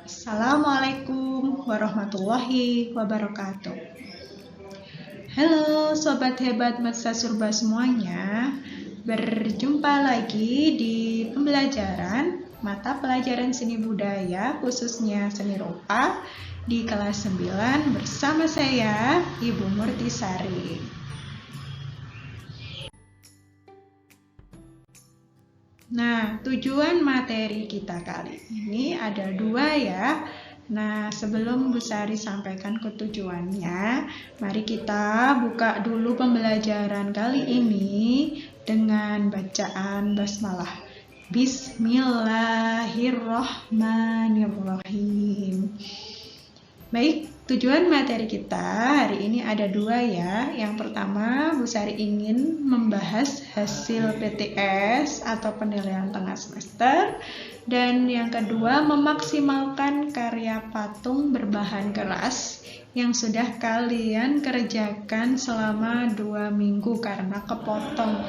Assalamualaikum warahmatullahi wabarakatuh. Halo Sobat Hebat Masa Surba semuanya. Berjumpa lagi di pembelajaran mata pelajaran seni budaya khususnya seni rupa di kelas 9 bersama saya Ibu Murtisari. Nah, tujuan materi kita kali ini ada dua ya. Nah, sebelum Bu Sari sampaikan ke tujuannya, mari kita buka dulu pembelajaran kali ini dengan bacaan basmalah. Bismillahirrahmanirrahim. Baik, tujuan materi kita hari ini ada dua ya. Yang pertama, Bu Sari ingin membahas hasil PTS atau penilaian tengah semester. Dan yang kedua, memaksimalkan karya patung berbahan keras yang sudah kalian kerjakan selama 2 minggu karena kepotong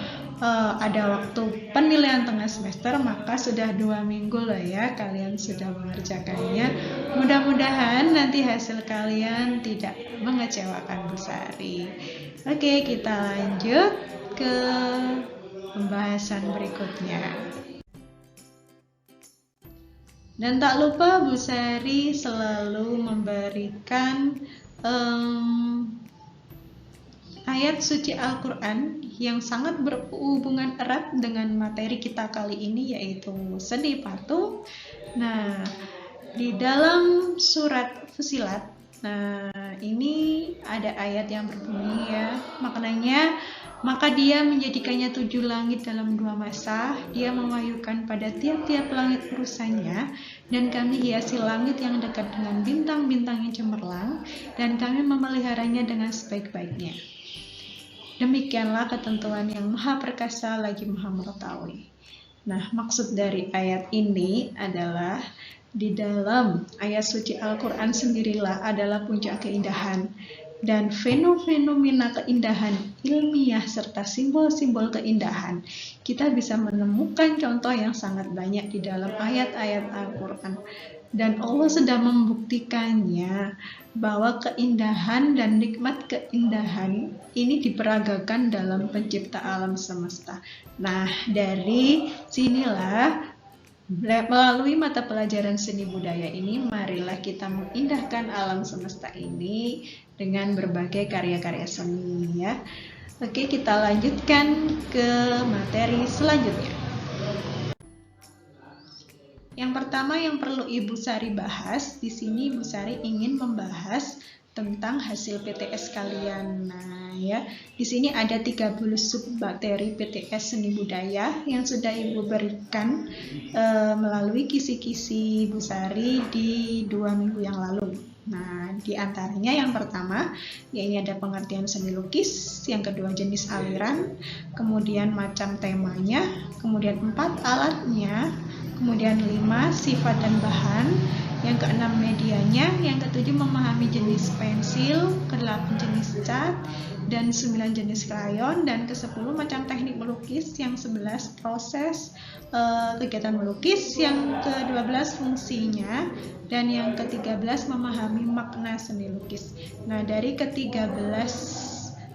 ada waktu penilaian tengah semester, maka sudah 2 minggu lah ya kalian sudah mengerjakannya. Mudah-mudahan nanti hasil kalian tidak mengecewakan Bu Sari. Oke, kita lanjut ke pembahasan berikutnya. Dan tak lupa Bu Sari selalu memberikan ayat suci Al-Quran yang sangat berhubungan erat dengan materi kita kali ini, yaitu seni patung. Nah, di dalam surat Fussilat, nah ini ada ayat yang berbunyi ya, maknanya, maka dia menjadikannya 7 langit dalam 2 masa, dia mewahyukan pada tiap-tiap langit urusannya, dan kami hiasi langit yang dekat dengan bintang-bintang yang cemerlang, dan kami memeliharanya dengan sebaik-baiknya. Demikianlah ketentuan yang maha perkasa lagi maha mengetahui. Nah, maksud dari ayat ini adalah di dalam ayat suci Al-Quran sendirilah adalah puncak keindahan, dan fenomena keindahan ilmiah serta simbol-simbol keindahan kita bisa menemukan contoh yang sangat banyak di dalam ayat-ayat Al-Quran. Dan Allah sudah membuktikannya bahwa keindahan dan nikmat keindahan ini diperagakan dalam pencipta alam semesta. Nah, dari sinilah melalui mata pelajaran seni budaya ini, marilah kita mengindahkan alam semesta ini dengan berbagai karya-karya seni ya. Oke, kita lanjutkan ke materi selanjutnya. Yang pertama yang perlu Ibu Sari bahas, di sini Ibu Sari ingin membahas tentang hasil PTS kalian. Nah, ya, di sini ada 30 submateri PTS seni budaya yang sudah Ibu berikan melalui kisi-kisi Ibu Sari di 2 minggu yang lalu. Nah, di antaranya yang pertama, yaitu ada pengertian seni lukis, yang kedua jenis aliran, kemudian macam temanya, kemudian 4 alatnya, kemudian 5 sifat dan bahan, yang ke-6 medianya, yang ke-7 memahami jenis pensil, ke-8 jenis cat, dan 9 jenis krayon, dan ke-10 macam teknik melukis, yang 11 proses kegiatan melukis, yang ke-12 fungsinya, dan yang ke-13 memahami makna seni lukis. Nah, dari ke-13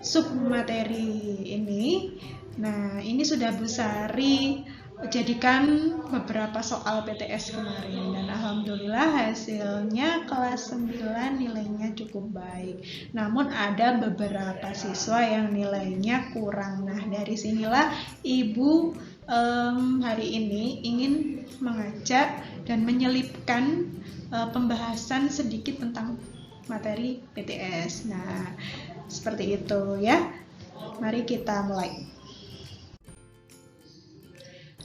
submateri ini, nah ini sudah Bu Sari jadikan beberapa soal PTS kemarin, dan alhamdulillah hasilnya kelas 9 nilainya cukup baik. Namun ada beberapa siswa yang nilainya kurang. Nah, dari sinilah Ibu hari ini ingin mengajak dan menyelipkan pembahasan sedikit tentang materi PTS. Nah, seperti itu ya. Mari kita mulai.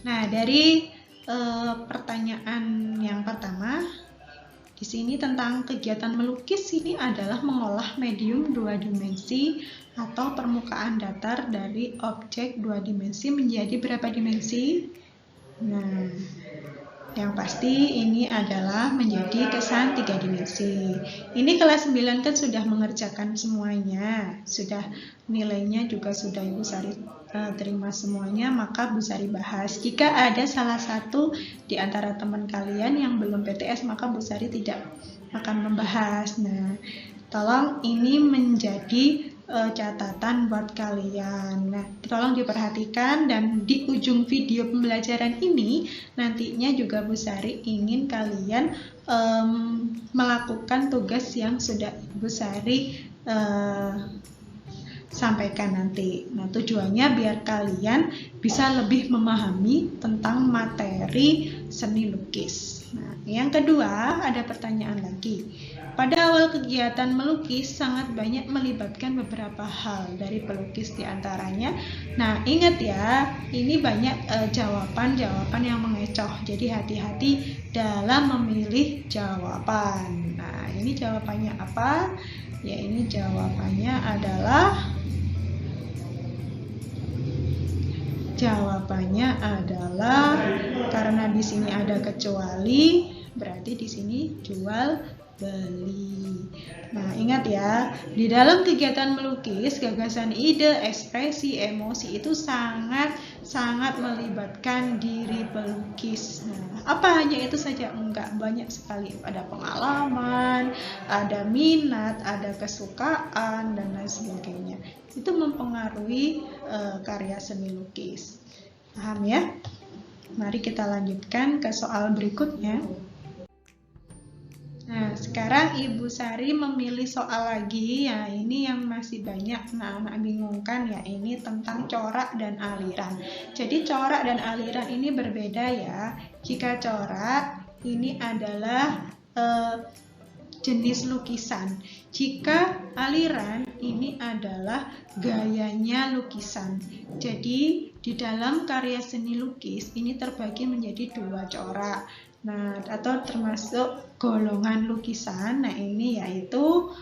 Nah, dari pertanyaan yang pertama, di sini tentang kegiatan melukis ini adalah mengolah medium 2 dimensi atau permukaan datar dari objek 2 dimensi menjadi berapa dimensi? Nah, Yang pasti ini adalah menjadi kesan 3 dimensi. Ini kelas 9 kan sudah mengerjakan semuanya, sudah nilainya juga sudah Ibu Sari terima semuanya, maka Bu Sari bahas. Jika ada salah satu di antara teman kalian yang belum PTS, maka Bu Sari tidak akan membahas. Nah, tolong ini menjadi catatan buat kalian. Nah, tolong diperhatikan, dan di ujung video pembelajaran ini nantinya juga Bu Sari ingin kalian melakukan tugas yang sudah Bu Sari sampaikan nanti. Nah, tujuannya biar kalian bisa lebih memahami tentang materi seni lukis. Nah, yang kedua, ada pertanyaan lagi. Pada awal kegiatan melukis sangat banyak melibatkan beberapa hal dari pelukis diantaranya. Nah, ingat ya, ini banyak jawaban-jawaban yang mengecoh. Jadi hati-hati dalam memilih jawaban. Nah, ini jawabannya apa? Ya, ini jawabannya adalah karena di sini ada kecuali, berarti di sini jual beli. Nah, ingat ya, di dalam kegiatan melukis, gagasan ide, ekspresi, emosi itu sangat melibatkan diri pelukis. Nah, apa hanya itu saja? Enggak, banyak sekali. Ada pengalaman, ada minat, ada kesukaan, dan lain sebagainya. Itu mempengaruhi karya seni lukis. Paham ya? Mari kita lanjutkan ke soal berikutnya. Nah, sekarang Ibu Sari memilih soal lagi, ya ini yang masih banyak anak-anak bingungkan, ya ini tentang corak dan aliran. Jadi corak dan aliran ini berbeda ya. Jika corak ini adalah jenis lukisan. Jika aliran ini adalah gayanya lukisan. Jadi di dalam karya seni lukis ini terbagi menjadi 2 corak. Nah, atau termasuk golongan lukisan. Nah, ini yaitu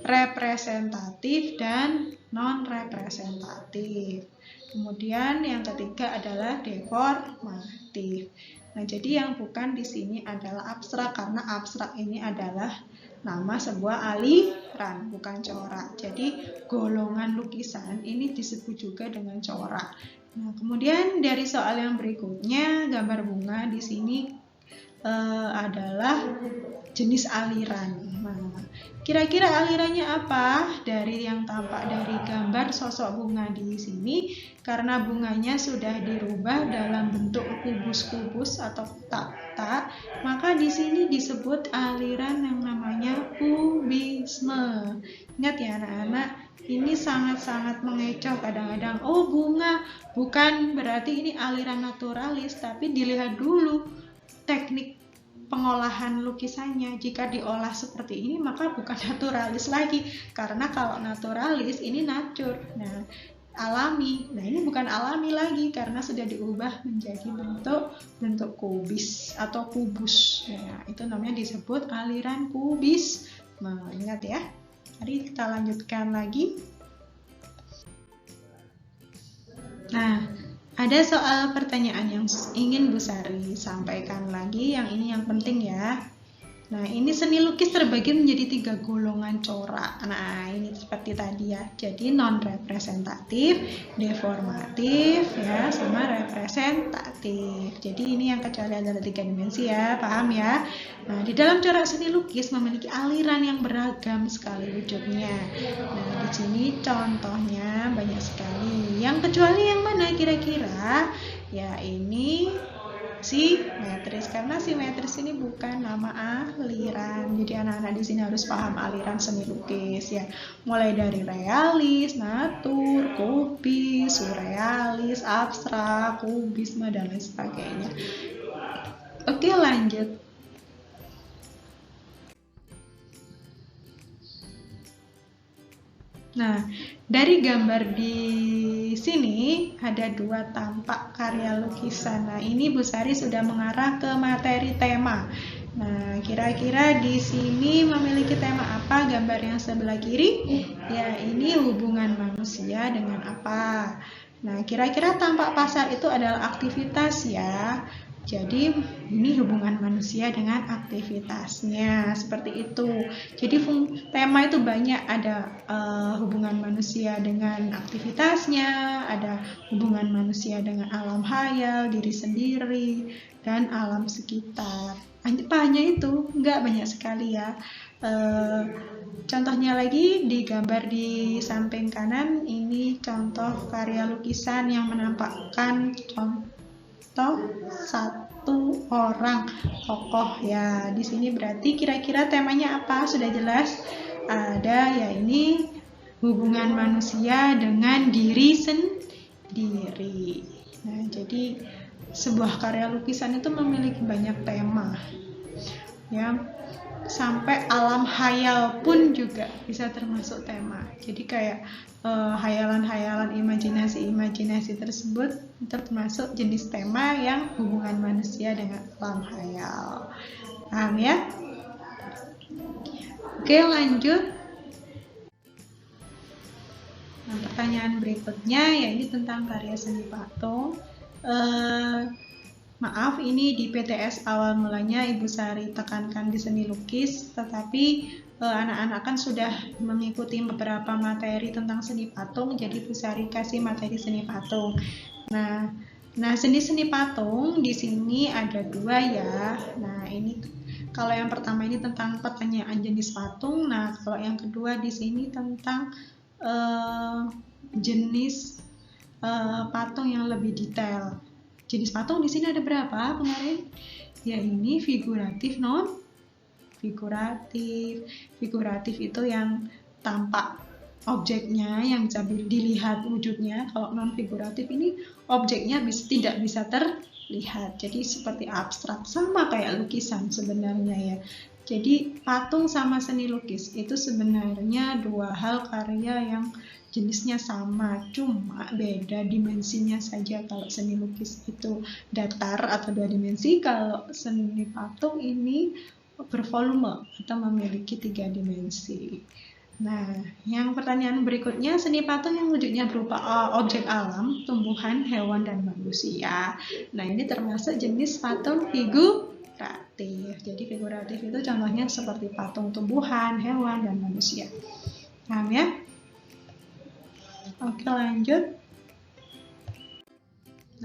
representatif dan non-representatif. Kemudian yang ketiga adalah deformatif. Nah, jadi yang bukan di sini adalah abstrak, karena abstrak ini adalah nama sebuah aliran, bukan corak. Jadi golongan lukisan ini disebut juga dengan corak. Nah, kemudian dari soal yang berikutnya, gambar bunga di sini adalah jenis aliran. Nah, kira-kira alirannya apa? Dari yang tampak dari gambar sosok bunga di sini, karena bunganya sudah dirubah dalam bentuk kubus-kubus atau tak-tak, maka di sini disebut aliran yang namanya kubisme. Ingat ya anak-anak, ini sangat-sangat mengecoh kadang-kadang. Oh, bunga, bukan berarti ini aliran naturalis, tapi dilihat dulu teknik pengolahan lukisannya. Jika diolah seperti ini, maka bukan naturalis lagi. Karena kalau naturalis ini natur, nah alami. Nah, ini bukan alami lagi karena sudah diubah menjadi bentuk kubis atau kubus. Nah, itu namanya disebut aliran kubis. Nah, ingat ya. Mari kita lanjutkan lagi. Nah, ada soal pertanyaan yang ingin Bu Sari sampaikan lagi. Yang ini yang penting ya. Nah, ini seni lukis terbagi menjadi 3 golongan corak. Nah, ini seperti tadi ya. Jadi non-representatif, deformatif, ya, sama representatif. Jadi ini yang kecuali adalah 3 dimensi ya, paham ya? Nah, di dalam corak seni lukis memiliki aliran yang beragam sekali wujudnya. Nah, di sini contohnya banyak sekali. Yang kecuali yang mana kira-kira? Ya, ini simetris, karena simetris ini bukan nama aliran. Jadi anak-anak di sini harus paham aliran seni lukis ya. Mulai dari realis, natur, kubis, surrealis, abstrak, kubisme, dan lain sebagainya. Oke, lanjut. Nah, dari gambar di sini ada 2 tampak karya lukisan. Nah, ini Bu Sari sudah mengarah ke materi tema. Nah, kira-kira di sini memiliki tema apa gambar yang sebelah kiri? Ya, ini hubungan manusia dengan apa? Nah, kira-kira tampak pasar itu adalah aktivitas ya. Jadi ini hubungan manusia dengan aktivitasnya, seperti itu. Jadi tema itu banyak, ada hubungan manusia dengan aktivitasnya, ada hubungan manusia dengan alam hayal, diri sendiri, dan alam sekitar. Hanya itu, enggak banyak sekali ya. Contohnya lagi di gambar di samping kanan, ini contoh karya lukisan yang menampakkan satu orang tokoh ya. Di sini berarti kira-kira temanya apa? Sudah jelas? Ada ya, ini hubungan manusia dengan diri sendiri. Nah, jadi sebuah karya lukisan itu memiliki banyak tema. Ya, sampai alam hayal pun juga bisa termasuk tema. Jadi kayak hayalan-hayalan, imajinasi tersebut termasuk jenis tema yang hubungan manusia dengan alam hayal. Paham ya? Oke, lanjut. Nah, pertanyaan berikutnya ya, ini tentang karya seni patung. Maaf, ini di PTS awal mulanya Ibu Sari tekankan di seni lukis, tetapi anak-anak kan sudah mengikuti beberapa materi tentang seni patung, jadi Bu Sari kasih materi seni patung. Nah, seni patung di sini ada 2 ya. Nah, ini kalau yang pertama ini tentang pertanyaan jenis patung. Nah, kalau yang kedua di sini tentang jenis patung yang lebih detail. Jenis patung di sini ada berapa kemarin? Ya, ini figuratif, non figuratif. Figuratif itu yang tampak objeknya, yang bisa dilihat wujudnya. Kalau non figuratif ini objeknya tidak bisa terlihat. Jadi seperti abstrak, sama kayak lukisan sebenarnya ya. Jadi patung sama seni lukis itu sebenarnya 2 hal karya yang jenisnya sama, cuma beda dimensinya saja. Kalau seni lukis itu datar atau 2 dimensi, kalau seni patung ini bervolume atau memiliki 3 dimensi. Nah, yang pertanyaan berikutnya, seni patung yang wujudnya berupa objek alam, tumbuhan, hewan, dan manusia. Nah, ini termasuk jenis patung figuratif. Jadi figuratif itu contohnya seperti patung tumbuhan, hewan, dan manusia. Paham ya? Oke, lanjut.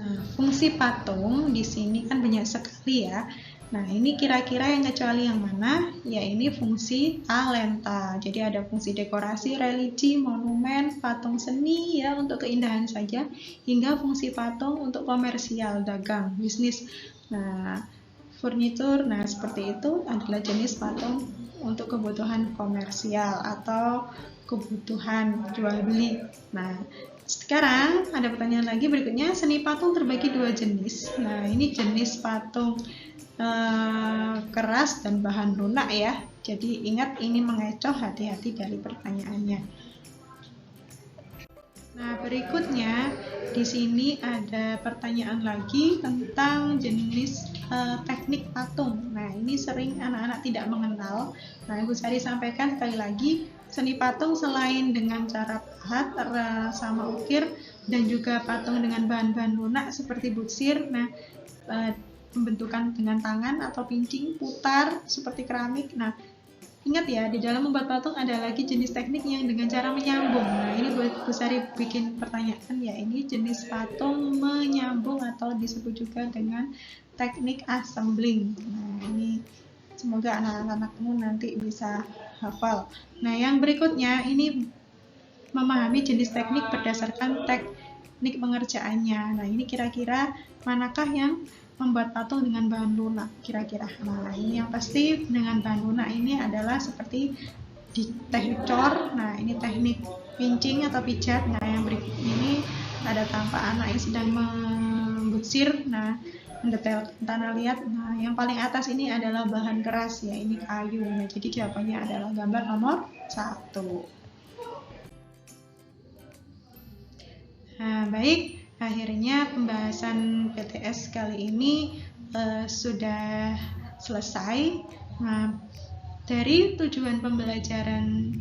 Nah, fungsi patung di sini kan banyak sekali ya. Nah, ini kira-kira yang kecuali yang mana? Ya, ini fungsi talenta. Jadi ada fungsi dekorasi, religi, monumen, patung seni ya untuk keindahan saja, hingga fungsi patung untuk komersial, dagang, bisnis. Nah, furnitur, nah seperti itu adalah jenis patung untuk kebutuhan komersial atau kebutuhan jual beli. Nah, sekarang ada pertanyaan lagi berikutnya, seni patung terbagi 2 jenis. Nah, ini jenis patung keras dan bahan lunak ya. Jadi ingat, ini mengecoh, hati-hati dari pertanyaannya. Nah, berikutnya di sini ada pertanyaan lagi tentang jenis teknik patung. Nah, ini sering anak-anak tidak mengenal. Nah, Ibu Sari sampaikan sekali lagi, seni patung selain dengan cara pahat, sama ukir, dan juga patung dengan bahan-bahan lunak seperti butsir. Nah, pembentukan dengan tangan atau pincing, putar seperti keramik. Nah, ingat ya, di dalam membuat patung ada lagi jenis teknik yang dengan cara menyambung. Nah, ini Bu Sari bikin pertanyaan ya, ini jenis patung menyambung atau disebut juga dengan teknik assembling. Nah, ini semoga anak-anakmu nanti bisa hafal. Nah, yang berikutnya ini memahami jenis teknik berdasarkan teknik pengerjaannya. Nah, ini kira-kira manakah yang membuat patung dengan bahan lunak kira-kira? Nah, ini yang pasti dengan bahan lunak ini adalah seperti di teknik cor. Nah, ini teknik pincing atau pijat. Nah, yang berikut ini ada tampak anak yang sedang membutsir. Nah, mendetailkan tanah liat. Nah, yang paling atas ini adalah bahan keras ya, ini kayu. Nah, jadi jawabannya adalah gambar nomor 1. Nah, baik. Akhirnya pembahasan PTS kali ini sudah selesai. Nah, dari tujuan pembelajaran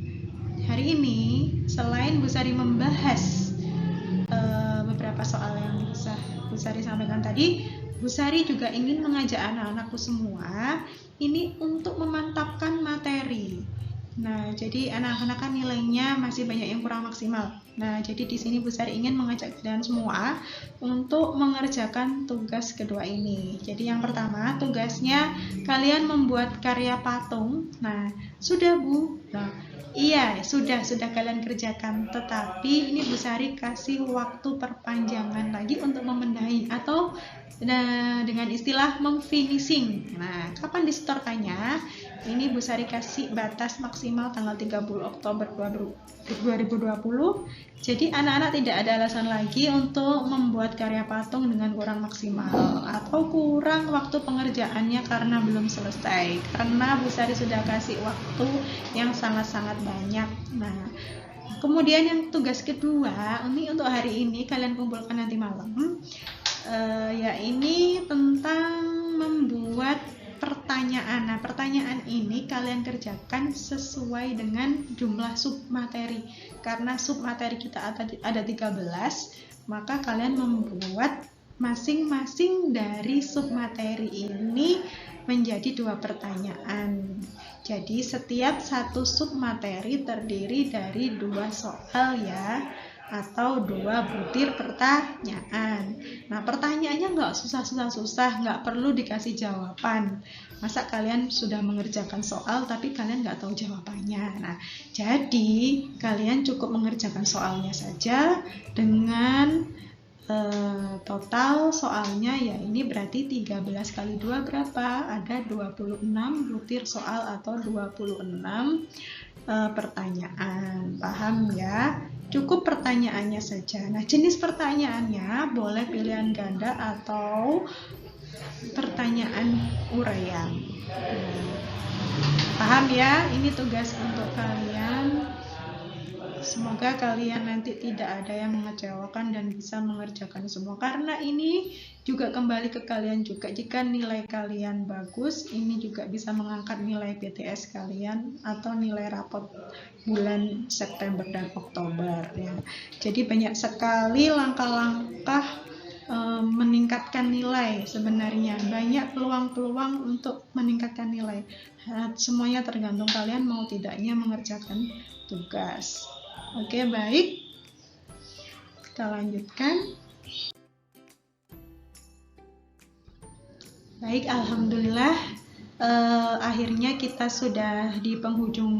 hari ini, selain Bu Sari membahas beberapa soal yang bisa Bu Sari sampaikan tadi, Bu Sari juga ingin mengajak anak-anakku semua ini untuk memantapkan materi. Nah, jadi anak-anak kan nilainya masih banyak yang kurang maksimal. Nah, jadi di sini Bu Sari ingin mengajak kalian semua untuk mengerjakan tugas kedua ini. Jadi yang pertama, tugasnya kalian membuat karya patung. Nah, sudah Bu. Nah, iya, sudah kalian kerjakan. Tetapi ini Bu Sari kasih waktu perpanjangan lagi untuk membenahi atau dengan istilah memfinishing. Nah, kapan disetorkannya? Ini Bu Sari kasih batas maksimal tanggal 30 Oktober 2020. Jadi anak-anak tidak ada alasan lagi untuk membuat karya patung dengan kurang maksimal atau kurang waktu pengerjaannya karena belum selesai. Karena Bu Sari sudah kasih waktu yang sangat-sangat banyak. Nah, kemudian yang tugas kedua, ini untuk hari ini kalian kumpulkan nanti malam. Ya ini tentang membuat pertanyaan. Nah, pertanyaan ini kalian kerjakan sesuai dengan jumlah submateri. Karena submateri kita ada 13, maka kalian membuat masing-masing dari submateri ini menjadi 2 pertanyaan. Jadi setiap satu submateri terdiri dari 2 soal ya, atau 2 butir pertanyaan. Nah, pertanyaannya nggak susah-susah, nggak perlu dikasih jawaban. Masa kalian sudah mengerjakan soal tapi kalian nggak tahu jawabannya. Nah, jadi kalian cukup mengerjakan soalnya saja dengan total soalnya ya ini berarti 13 kali 2 berapa? Ada 26 butir soal atau 26 pertanyaan. Paham ya? Cukup pertanyaannya saja. Nah, jenis pertanyaannya boleh pilihan ganda atau pertanyaan uraian. Paham ya? Ini tugas untuk kalian. Semoga kalian nanti tidak ada yang mengecewakan dan bisa mengerjakan semua. Karena ini juga kembali ke kalian juga. Jika nilai kalian bagus, ini juga bisa mengangkat nilai PTS kalian atau nilai rapot bulan September dan Oktober ya. Jadi banyak sekali langkah-langkah meningkatkan nilai sebenarnya. Banyak peluang-peluang untuk meningkatkan nilai. Semuanya tergantung kalian mau tidaknya mengerjakan tugas. Oke, baik. Kita lanjutkan. Baik, alhamdulillah. Akhirnya kita sudah di penghujung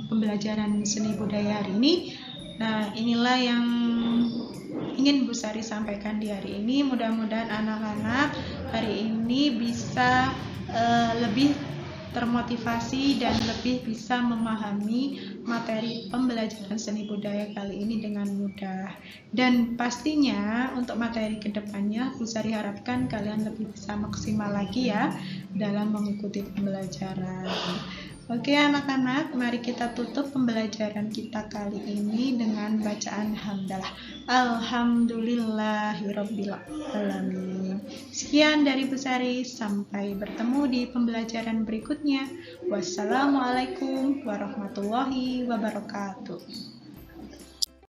pembelajaran seni budaya hari ini. Nah, inilah yang ingin Bu Sari sampaikan di hari ini. Mudah-mudahan anak-anak hari ini bisa lebih termotivasi dan lebih bisa memahami materi pembelajaran seni budaya kali ini dengan mudah. Dan pastinya untuk materi kedepannya Bu Sari harapkan kalian lebih bisa maksimal lagi ya dalam mengikuti pembelajaran. Oke anak-anak, mari kita tutup pembelajaran kita kali ini dengan bacaan hamdalah. Alhamdulillahirabbil alamin. Sekian dari Bu Sari, sampai bertemu di pembelajaran berikutnya. Wassalamualaikum warahmatullahi wabarakatuh.